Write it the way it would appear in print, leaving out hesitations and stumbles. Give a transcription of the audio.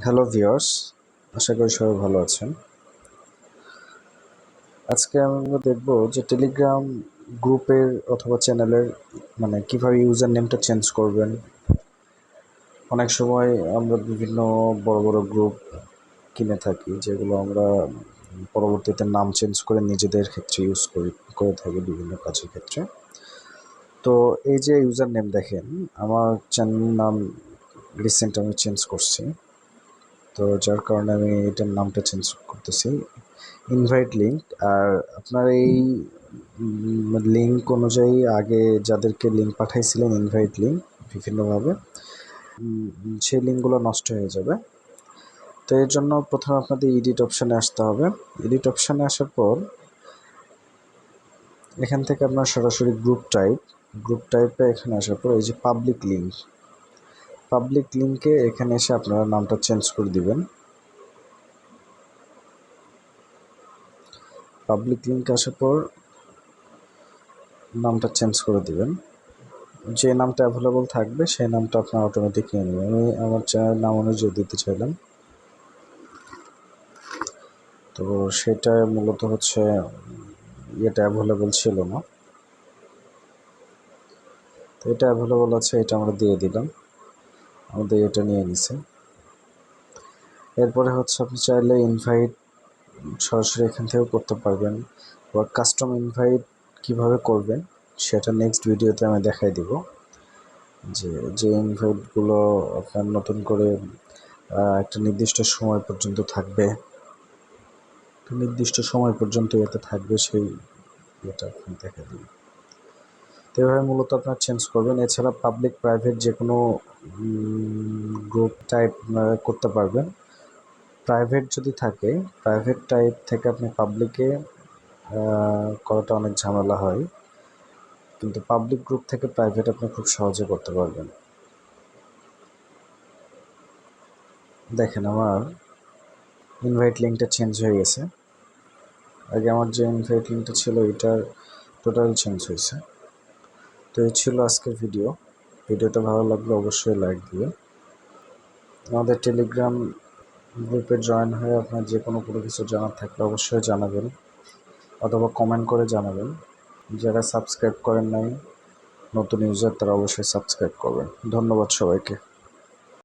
Hello viewers, আশা করি সবাই ভালো আছেন। আজকে আমরা দেখব যে টেলিগ্রাম গ্রুপের অথবা চ্যানেলের কিভাবে ইউজার নেমটা চেঞ্জ করবেন। অনেক সময় আমরা বিভিন্ন বড় বড় গ্রুপ কিনে থাকি, যেগুলো আমরা পরবর্তীতে নাম চেঞ্জ করে নিজেদের ক্ষেত্রে ইউজ করে থাকি বিভিন্ন কাজের ক্ষেত্রে। তো এই যে ইউজার নেম দেখেন, আমার চ্যানেল নাম রিসেন্ট আমি চেঞ্জ করছি, তো যার কারণে আমি এটার নামটা চেঞ্জ করতেছি ইনভাইট লিঙ্ক। আর আপনার এই লিঙ্ক অনুযায়ী আগে যাদেরকে লিঙ্ক পাঠাইছিলেন ইনভাইট লিঙ্ক বিভিন্নভাবে, সেই লিঙ্কগুলো নষ্ট হয়ে যাবে। তো এর জন্য প্রথমে আপনাদের এডিট অপশানে আসতে হবে। এডিট অপশানে আসার পর এখান থেকে আপনার সরাসরি গ্রুপ টাইপে এখানে আসার পর এই যে পাবলিক লিঙ্কে এখানে এসে আপনারা নামটা চেঞ্জ করে দিবেন। পাবলিক লিঙ্ক আসার পর নামটা চেঞ্জ করে দিবেন। যে নামটা অ্যাভেলেবল থাকবে সেই নামটা আপনার অটোমেটিক নিয়ে নেবেন। আমি আমার চ্যানেল নাম অনুযায়ী দিতে চাইলাম, তো সেটা মূলত হচ্ছে এটা অ্যাভেলেবল ছিল না, তো এটা অ্যাভেলেবল আছে, এটা আমরা দিয়ে দিলাম, আমাদের এটা নিয়ে নিছে। এরপরে হচ্ছে আপনি চাইলে ইনভাইট সরাসরি এখান থেকেও করতে পারবেন, বা কাস্টম ইনভাইট কিভাবে করবেন সেটা নেক্সট ভিডিওতে আমি দেখাই দিব। যে ইনভাইটগুলো আপনার নতুন করে একটা নির্দিষ্ট সময় পর্যন্ত থাকবে, এতে থাকবে, সেই এটা আপনি দেখা দিন। তো এভাবে মূলত আপনার চেঞ্জ করবেন। এছাড়া পাবলিক প্রাইভেট যে কোনো গ্রুপ টাইপ করতে পারবেন। প্রাইভেট যদি থাকে, প্রাইভেট টাইপ থেকে আপনি পাবলিকে করাটা অনেক ঝামেলা হয়, কিন্তু পাবলিক গ্রুপ থেকে প্রাইভেট আপনি খুব সহজে করতে পারবেন। দেখেন আমার ইনভাইট লিঙ্কটা চেঞ্জ হয়ে গেছে। আগে আমার যে ইনভাইট লিঙ্কটা ছিল এটার টোটাল চেঞ্জ হয়েছে। তো এই ছিল আজকের ভিডিওটা ভালো লাগলে অবশ্যই লাইক দিবে। আমাদের টেলিগ্রাম গ্রুপে জয়েন হয়ে আপনার যে কোনো কিছু জানার থাকলে অবশ্যই জানাবেন, অথবা কমেন্ট করে জানাবেন। যারা সাবস্ক্রাইব করেন নাই, নতুন ইউজার, তারা অবশ্যই সাবস্ক্রাইব করবেন। ধন্যবাদ সবাইকে।